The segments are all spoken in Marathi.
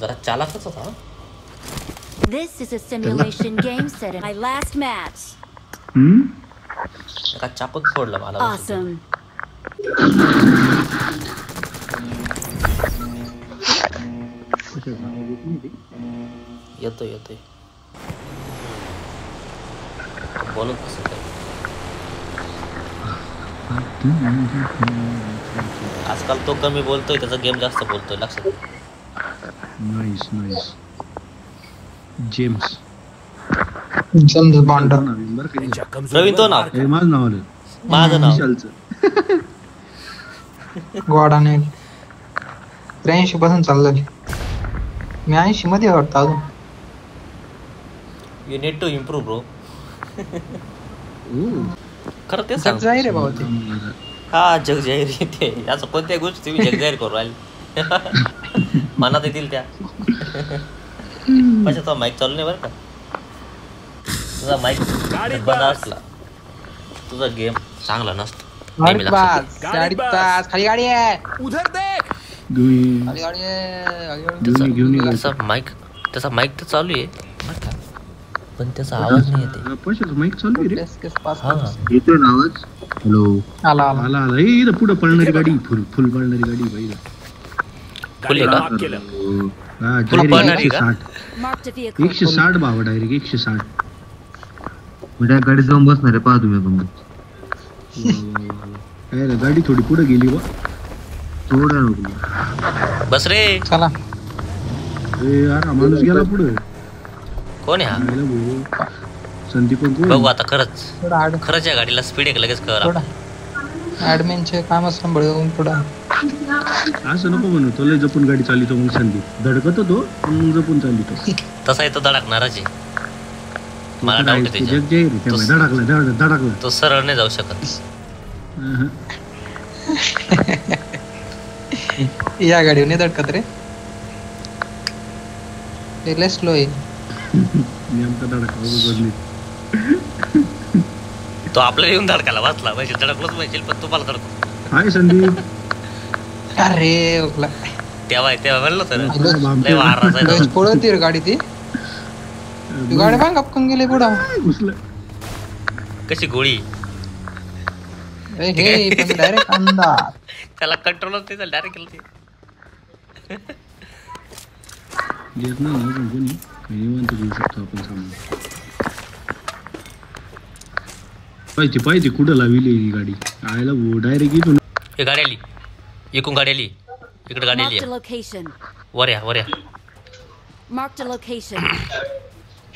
जरा चालाकच होता. This is a simulation game set in my last match. एका चाकूत फोडलं मला. Awesome. येतोय बोलत कसं काय. आजकाल तो कमी बोलतोय, त्याचा गेम जास्त बोलतोय. लक्षात. नाईस जेम्स बॉन्डर प्रवीण तो नाव. माझं नाव आलं. माझं नाव गोडाने 83 पासून चाललंय. मी 80 मध्ये वाटतं अजून. You need to improve bro. खरं ते जग जाहीर आहे भाऊ ते. हा जग जाहीर ते. असं कोणत्याही गोष्टी तुम्ही जग जाहीर करू राहिले मनात येतील त्या. अच्छा तो माईक चालू नाही बरं का. तुझा माईक बंद असला तुझा गेम चांगला नसतो. खाली गाडी आहे. उधर देख. खाली गाडी आहे. त्याचा माईक तर चालू आहे बरं का, पण त्याचा आवाज नाही येते. माईक चालू आहे रे. येतोय ना आवाज. हॅलो. आला. इथं पुढे पळणारी गाडी, फुल पळणारी गाडी बाई. फुल आहे का? हा फुल पळणारी का? 160 भावा डायरेक्ट 160. मी त्या गाडीत जाऊन बसणार आहे. पहा तुम्ही काय रे, गाडी थोडी पुढे गेली बा. थोडं नको बस रे. चला. यार माणूस गेला पुढे. कोण आहे हा? संदीप. बघू आता खरंच या गाडीला स्पीड आहे लगेच कळलं. ऍडमिनचे काम सांभाळून पुढं. असं नको म्हणू. तो लय जपून गाडी चालितो. मग संदीप धडकतो तो, मग जपून चालितो. तसा आहे तो धडकणारच आहे. मला डाऊट आहे धडकला तो सरळ नाही जाऊ शकत. या गाडीवर नाही धडकत रे. लय स्लो आहे. नेमका धडकला बदली. तो आपल्याला येऊन धडकायला वाचला पाहिजे. धडकलोच पाहिजे पण तुम्हाला धडकतो. हाय संदीप. अरे ओकला तेव्हा म्हणलं तर पळती रे गाडी. ती गाडी पण गपकून गेली पुढं. कशी गोळी. डायरेक्ट अंदाज. त्याला कंट्रोलच नाही, डायरेक्ट केलं ते. येत नाही ना कोणी. निवांत घेऊ शकतो आपण सामान. पाहिजे कुठं लाविली ही गाडी. आयला डायरेक्ट इथून. हे गाडी आली. इकडून गाडी आली. इकडे गाडी आली. वर या. Marked a location.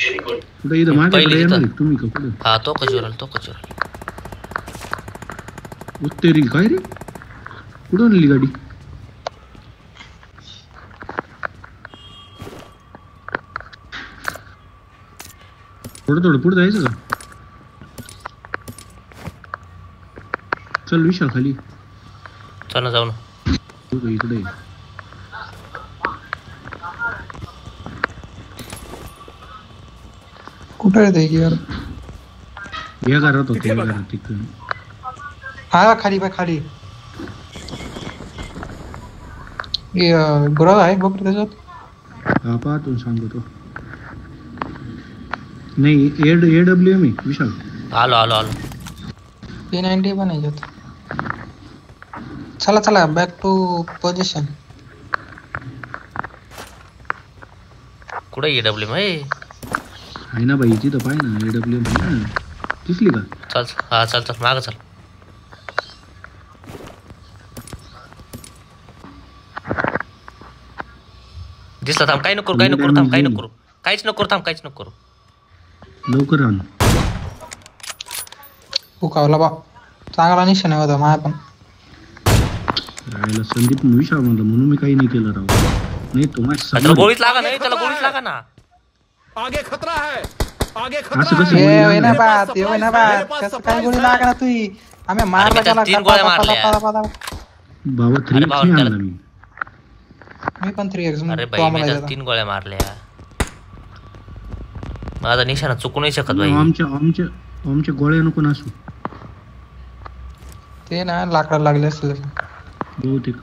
कुठे इथं माझ्याकडे येणार तुम्ही का कुठं. हा तो कचोर उत्तेरी काय रे. कुठं आणली गाडी. थोडं पुढे जायचं का. चल विशाल खाली चल ना जाऊ ना. इकडे कुठे आहे यार. या घरात होते तिकडे. हा खाली खाली. गुराळ आहे बघ त्याच्यात. हा पाहतो सांगतो. नाही AWM आहे विशाल. आलो. P90 पण आहे. चला बॅक टू पोझिशन. कुठे AWM आहे ना बाई तिथं पाय ना. AWM आहे ना. दिसली का. चल मागं चल. दिसला. थांब. काही नको करू. काहीच नको करू. लवकर आण. हुकावला बा. चांगला निशाणा होता माझा पण. राहिला संदीप विशाल म्हणलं म्हणून मी काही नाही केलं राव. नाही तुम्हाला गोळीच लागा ना. आगे खतरा है. असं कसं ये ना बात कसं काय गोळी लागला तू. आम्ही मारला त्याला. 3 गोळ्या मारल्या भावा. 3 आणला मी पण 3x. अरे बाई मी तर 3 गोळ्या मारल्या. माझा निशाणा चुकू नाही शकत बाई. आमच्या गोळ्या नको नसू. ते ना लाकडा लागले असले बहुतेक.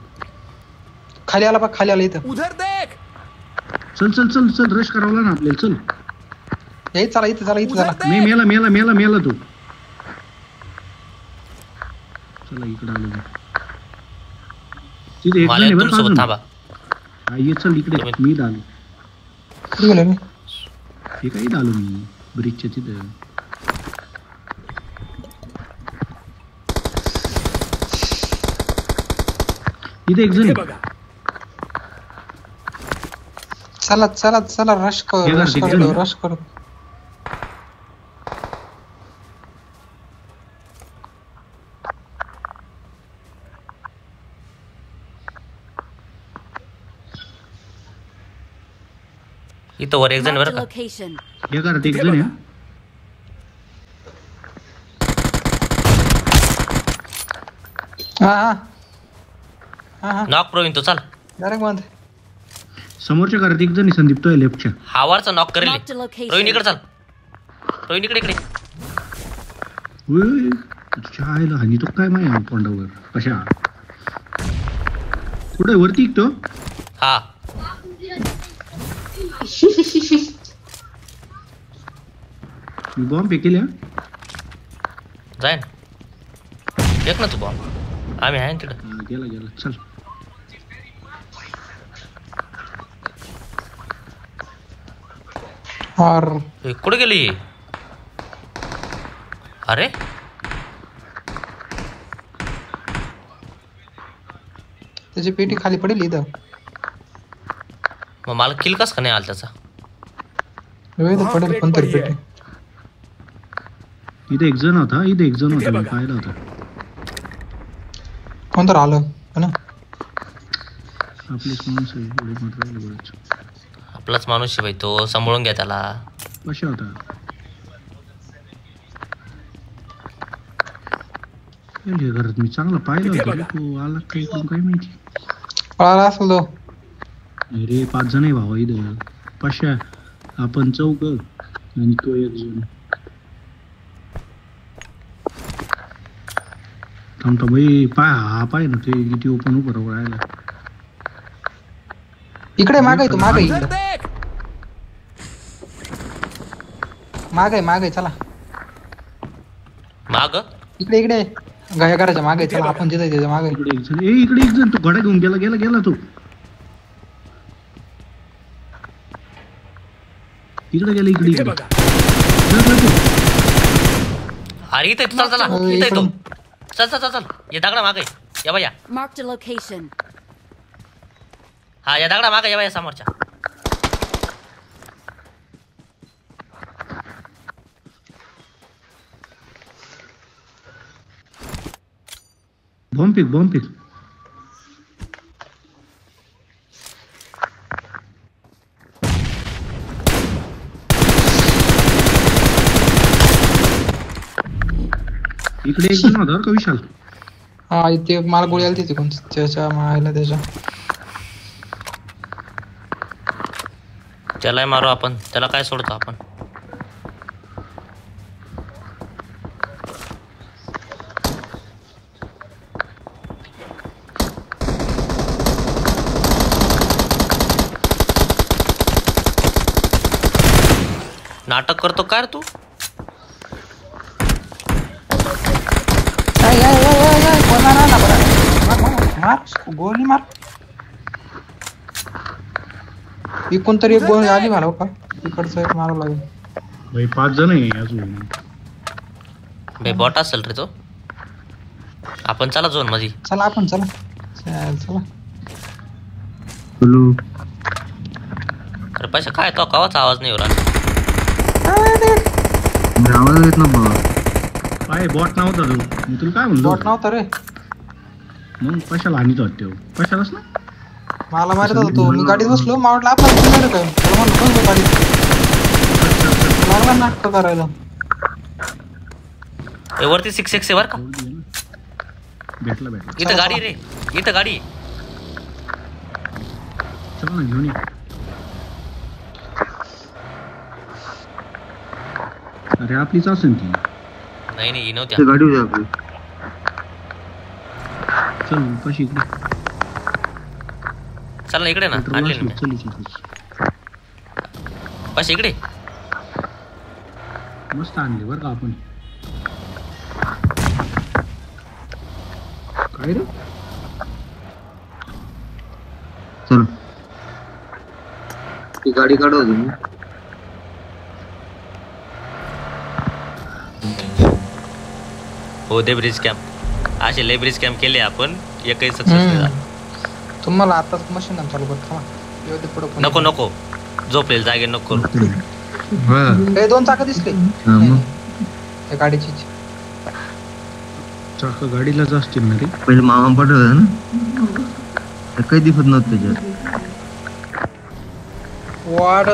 खाली आला बघ, खाली आला इथं. उधर देख. चल चल चल चल रश करावला ना आपल्याला. चल हे चला इथं, चला इथं चला. नाही, मेला मेला मेला मेला तू. चला इकडे आलो मी. तिथे एक जण आहे बरं का अजून. थांबा. हा ये चल इकडे. मी आलो. कुठे गेलो मी? हे काही आलो मी ब्रिजच्या तिथं. इथे एक जण हे आहे. बघा. चला चला चला रश हे कर, कर, रश हे कर, कर. रश कर. इथं वर एक जण Marked बरं a का. location. हे करत एक जण आहे. हा हा हा हा नॉक प्रवीण तो चाल. डायरेक्ट बंद. समोरच्या घरात एक जण आहे संदीप, तो आहे लेफ्टच्या. हावारचा नॉक करेल. Marked a location. प्रवीण इकडे चाल. प्रवीण इकडे इकडे. उय, तुझ्या आईला हानी तो काय माहिती तोंडावर कशा. कुठे वरती तो. हा मी बॉम्ब फेकेल्या. जाय ना. एक ना तू बॉम्ब. आम्ही आहे ना तिकडं. गेला गेला चल. और ए, कुठे गेली. अरे त्याची पेटी खाली पडेल इथं. मग मला किल कस का नाही आला त्याचा. इथं पडेल कोणतरी पेटी. इथे एक जण होता, इथे एक जण होता, मी पाहिला होता. कोणतरी आलं हो ना. आपलेच माणूस आहे, एवढे मात्र राहिले बरेच. आपलाच माणूस आहे भाई तो. सांभाळून घ्या त्याला. कशा होता. हे घरात मी चांगला पाहिलं होतं. तो आला काही इकडून काय माहिती. पळाला असेल तो. नाही रे, 5 जण आहे भावा इथं. पशा आपण 4 आणि तो 1 जण. थांबतो भाई. पाय हा पाय ना ते किती ओपन उभं राहायला. इकडे मागे तू, मागे उधर इकडे. देख. मागे मागे चला. माग इकडे इकडे गाया घराच्या मागे चला. आपण जिथे त्याच्या मागे. इकडे एक जण. इकडे एक जण. तो घोडा घेऊन गेला गेला गेला तो. इकडे गेला इकडे हे इकडे. बघा. चल, चल, चल. अरे इथं चल चला. इथं येतो. चल चल चल चल. या दगडा मागे या बाया. Marked a location. हा या दगडा मागे या बाया समोरच्या. Bomb fake bomb fake. इकडे एक जण होता बरं का विशाल. हा इथे मला गोळी आली तिथे कोण त्याच्या मायला त्याच्या. त्याला मारू आपण. त्याला काय सोडतो आपण. नाटक करतो काय रे तू. मार गोळी मार. इकडून तरी एक गोळी आली मला का. इकडचं एक मारावं लागेल. भाई 5 जण आहे अजून. बे बॉट असेल रे तो. आपण चला झोन मध्ये. चला आपण चला चला. हॅलो. अरे पैसा काय तो कावाचा आवाज नाही होणार. आवाज येत ना बाबा. काय बॉट नव्हता तो. मी तुला काय म्हणलो. बोट नव्हता रे. मग कशाला हानीत होते हो. कशालाच ना. मला मारत होता तो. मी गाडीत बसलो. मला वाटलं आपल्याला काय म्हणतो गाडीत. लागला नाटक करायला. ए वरती 6x वर का. भेटला भेटला. इथं गाडी रे. इथं गाडी. चल ना घेऊन ये. अरे आपलीच असेल ती. नाही नाही ही ते नव्हत्या. गाडी होती आपली. चल कशी इकडे चल ना इकडे ना, आणले ना मी. चल इकडे. बस इकडे. मस्त आणले बरं का आपण. काय रे चल ती गाडी काढव तुम्ही. हो दे ब्रिज कॅम्प. असे लय ब्रिज कॅम्प केले आपण, एकही सक्सेस नाही झाला. तुम्हाला आताच मशीन चालू करतो येऊ दे पुढं कोणी. नको नको झोपलेल जागे नको करू. हे 2 चाकं दिसले हा, मग त्या गाडीची. चाक गाडीलाच असतील ना रे. पहिले मामा पाठवलं ना, तर काही दिसत नव्हतं त्याच्यात. वाढ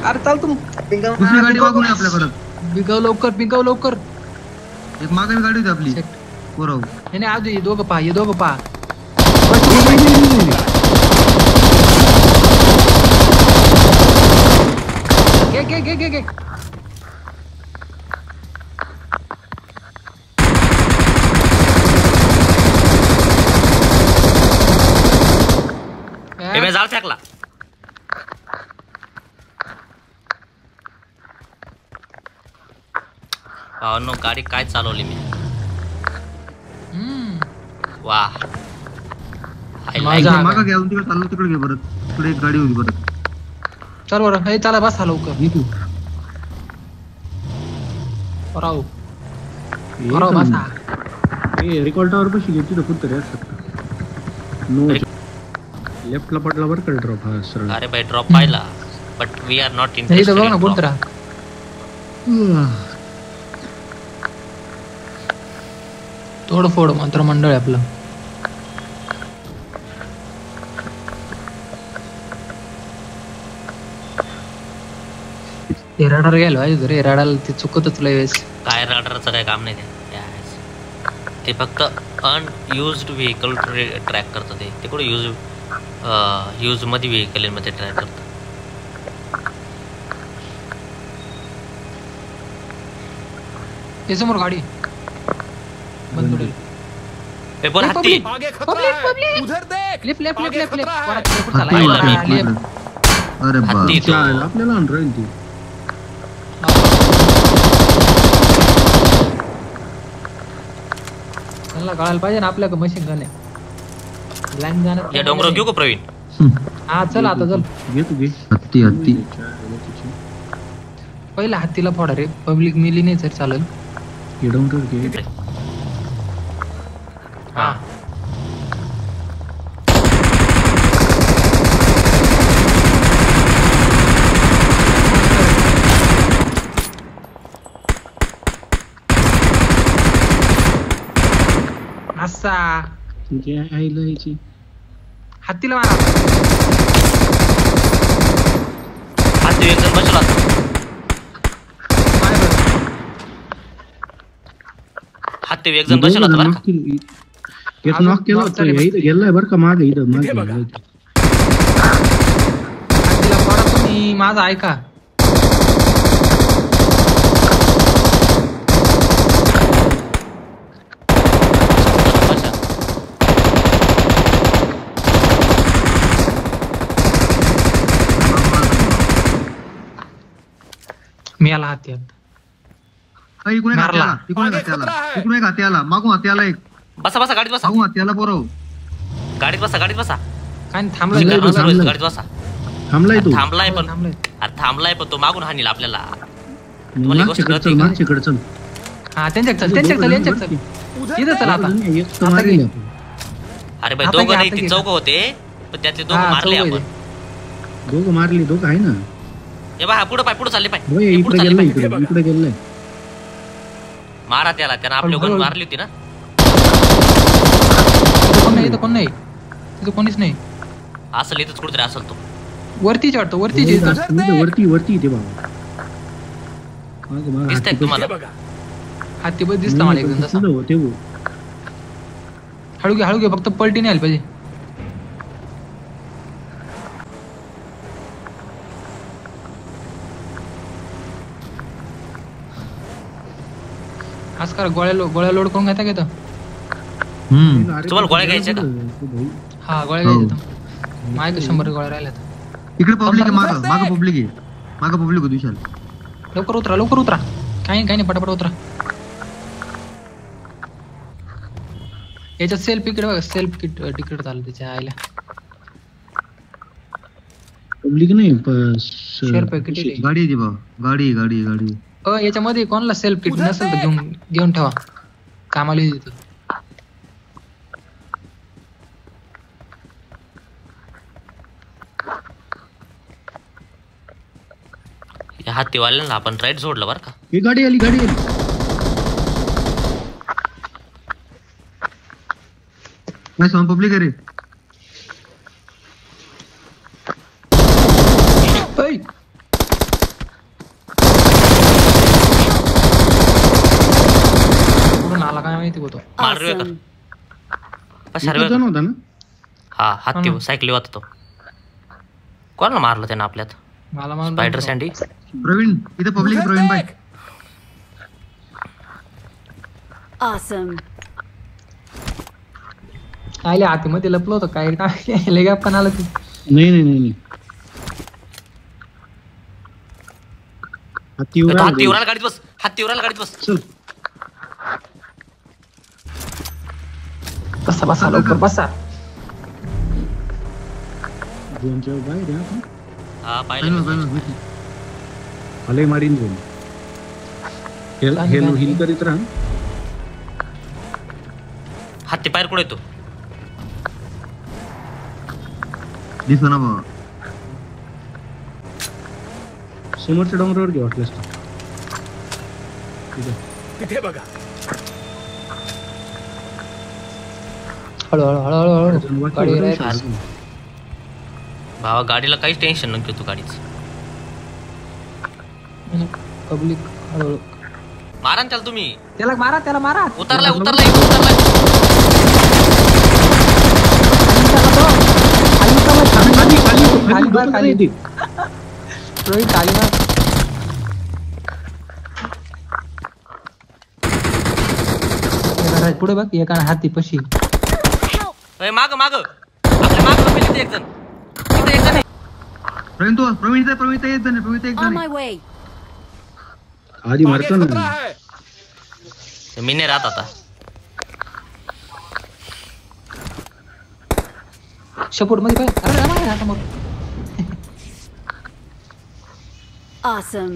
अरे चाल तू दुसरी गाडी मागून आहे आपल्या परत. बिगाव लवकर. एक मागे गाडी होती आपली पोराव. नाही आजू हे दोघं पहा घे. हे मी जाळ फेकला. नो गाडी काय चालवली मी. वा माझा- मागा घ्या तिकडे चाललो, तिकडे घे परत. तिकडे एक गाडी होती परत. चल बरं हे चला बसा लवकर. ये तू राहू ये बसा. ए रिकॉर्ड टावर पाशी घेतली तर कुठतरी असतात. नो लेफ्टला पडला बरं का ड्रॉप हा सरळ. अरे भाई ड्रॉप पाहिला, बट वी आर नॉट हे तर बघ ना इंटरेस्टेड. कोणतरा तोडफोड मंत्र मंडळ आहे आपलं. ते रडार गेलो आहे रे, रडाला ते चुकतच लय वेळेस. काय राडारचं काय काम नाही ते. Yes. ते फक्त अनयुज्ड व्हेकल ट्रॅक करतं. ते कुठे यूज मध्ये व्हेकल मध्ये ट्रॅक करतं. हे समोर गाडी बंद पडेल. ए बोल हत्ती. लेफ्ट हाती होती आपल्याला. अरे बा हत्ती तो. आपल्याला आण राहील ती. त्यांना कळायला पाहिजे ना आपल्या मशीन गन आहे. लाईन जाणार या डोंगरावर घेऊ का प्रवीण? हा चल आता चल. घे तू घे. हत्ती पहिला हत्तीला फोडा रे, पब्लिक मिली नाही तर चालेल. हे डोंगर घे. हा असा तुझे आईला यायची. हत्तीला मारा. हत्ती एक जण बसला. हत्ती एक जण बसला होता बरं का? एक नॉक केला होता. इथं गेलाय बरं का मागे. इथं मागे गेलाय. हत्तीला फोडा तुम्ही, माझा ऐका. बसा. मी आला हत्ती आता. इकडून एक मारला. हाती आला. मागून हाती आला एक. बसा बसा गाडीत बसा. मागून हाती आला पोराव. गाडीत बसा. काय थांबलाय थांबलं तो, थांबलाय. गाडीत बसा. थांबलाय तू. थांबलाय पण थांबलंय. अरे थांबलाय पण तो मागून हानील आपल्याला. तुम्हाला गोष्ट मागच्याकडे कळते चल. का? मागच्याकडे चल. हा त्यांच्याकडे चल यांच्याकडे चल. इथं चल आता. एक तर मारेल आपण. अरे भाई आता दोघं घे, नाही आता ती घे. चौघ होते, पण त्यातले दोघं हा, मारले चौघं आपण. आहे. दोघं मारली. दोघं आहे ना. हे बा पुढे पाय पुढे चालले पाय. होय हे पुढे इकडे चालले गेलाय. पाय. इकडे गेलाय. मारा त्याला. त्यानं आपली गण हळूहळू. मारली होती ना. इथं कोण नाही. इथं कोणीच नाही. असं इथंच कुठेतरी असेल तो. वरतीच वाटतं वरतीच येतो. वरती इथे बाबा. मागं दिसतंय का तुम्हाला? हत्ती बस दिसला मला एकदम तसा. हळू घे फक्त पलटी नाही आली पाहिजे. आज करा गोळ्या लोड करून घेता घेतो. तुम्हाला गोळ्या घ्यायच्या का? हा गोळ्या घ्यायच्या. माझ्याकडे 100 गोळ्या राहिल्यात. इकडे पब्लिक आहे, मागं पब्लिक आहे विशाल. लवकर उतरा. काही नाही पटापट उतरा. याच्यात सेल्फ तिकीट बघा, सेल्फ तिकीट चालू त्याच्या आयला. पब्लिक नाही शेअर पॅकेट गाडी आहे गाडी. याच्यामध्ये कोणाला सेल्फ किट नसेल तर घेऊन ठेवा, कामाला येतो. हातीवाल्यांना आपण राईट सोडलं बरं का. ही गाडी आली काय सांग पब्लिक आहे रे. आला काय माहिती होतो. मारवे Awesome. का सर्वे जण होता ना. हा हत्ती सायकली होता तो. कोणाला मारलं त्यानं आपल्यात? मला स्पायडर सँडी. प्रवीण इथे पब्लिक आहे. Praveen bye Awesome. आले आतमध्ये लपलो होतो काय लगे पण आलं तू. नाही हत्तीवराला गाडीत बस. चल बसा लवकर बसा. झोनच्या बाहेर आहे आपण. हा पाहिलं. आले मारीन झोन. हिल करीत राहा. हत्ती पायर कुठे येतो? दिसतो ना बाबा. समोरच्या डोंगरावर घे वाटलंस तिथे बघा. हळूहळू भावा गाडीला काहीच टेन्शन नको तू गाडीच. पब्लिक हळूहळू मारा ना त्याला तुम्ही. त्याला मारा. उतरलाय. पुढे बघ एका हाती पशी. माग आपल्या माग एक जण आहे. प्रवीण एक जण On my way. आधी मारतो ना. खतरा है. मी नाही राहत आता. सपोर्ट मध्ये पाय. Awesome.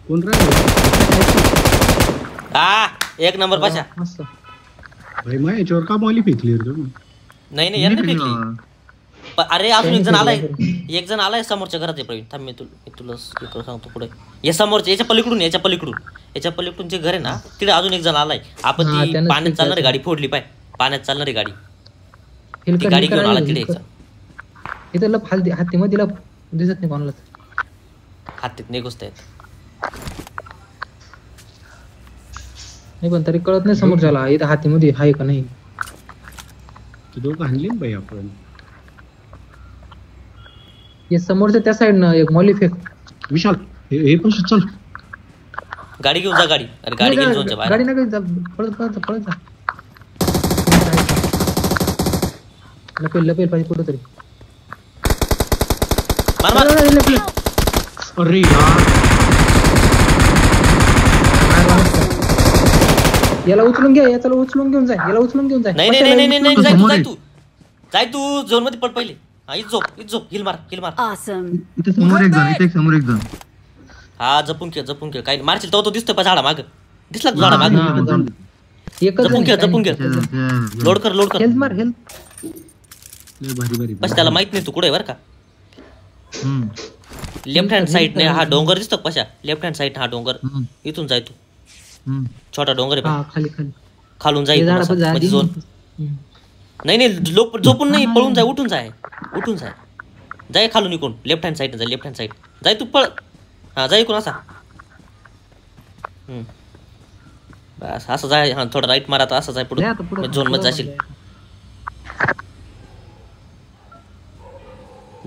कोण राहिलं? एक नंबर पाशा. मस्त. भाई मैं याच्यावर का मॉली फेकली रे तुम्ही? नाही यांनी फेकली. अरे अजून एक जण आलाय समोरच्या घरात आहे. प्रवीण थांब, मी तुला सांगतो पुढे. या समोरच्या याच्या पलीकडून जे घर आहे ना तिथे अजून एक जण आलाय. आपण ती पाण्यात चालणारी गाडी फोडली पाय. पाण्यात चालणारी गाडी ती गाडी घेऊन आला तिथे. इथं लप हातीमध्ये लप दिसत नाही कोणाला. हातीत नाही घुसत आहेत. नाही पण तरी कळत नाही समोरच्याला इथं हातीमध्ये आहे का नाही. तू दोघं हाणली ना बाई आपण. हे समोरच्या त्या साइडनं एक मॉली फेक. विशाल हे पण चल. गाडी घेऊन जा. गाडी घेऊन झोनच्या बाहेर. गाडी नका पळत जा. लपेल पाहिजे कुठं तरी. अरे यार याला उचलून घेऊन जाय. नाही जाय तू झोन मध्ये पड पहिले. इथं झोप. हिल मार. Awesome. इथे समोर एक जण. हा जपून खेळ काही मारशील तो दिसतोय झाडा माग. दिसला झाडा माग. जपून खेळ. लोड कर. हेल्थ मार. भारी बस त्याला माहित नाही तू कुठे बर का. लेफ्ट हँड साइडने हा डोंगर दिसतो पशा. लेफ्ट हँड साइड हा डोंगर. इथून जाय तू. छोटा डोंगर आहे खाली खालून जाईल म्हणजे झोन. नाही झोपून नाही पळून जाय. उठून जाय खालून इकडून. लेफ्ट हँड साइड जाय तू पळ. हा जाय इकडून असा. बस असं जाय. हा थोडा राईट मारा. असं जाय पुढे झोन मध्ये जाशील.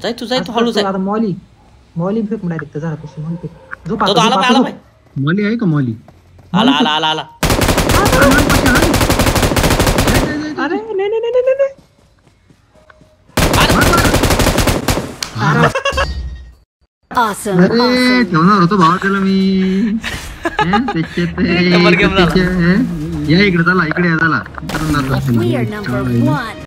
जाय तू हळू जाय. मॉली फेक डायरेक्ट झाडापासून. तो आला पाय. मॉली आहे का मॉली? आला आला आला आला अरे नाही नाही नाही नाही Awesome. अरे Awesome. ठेवणार होतो भावा त्याला मी त्याच्यात नंबर गेम झाला. या इकडे चला इकडे या चला We are number 1.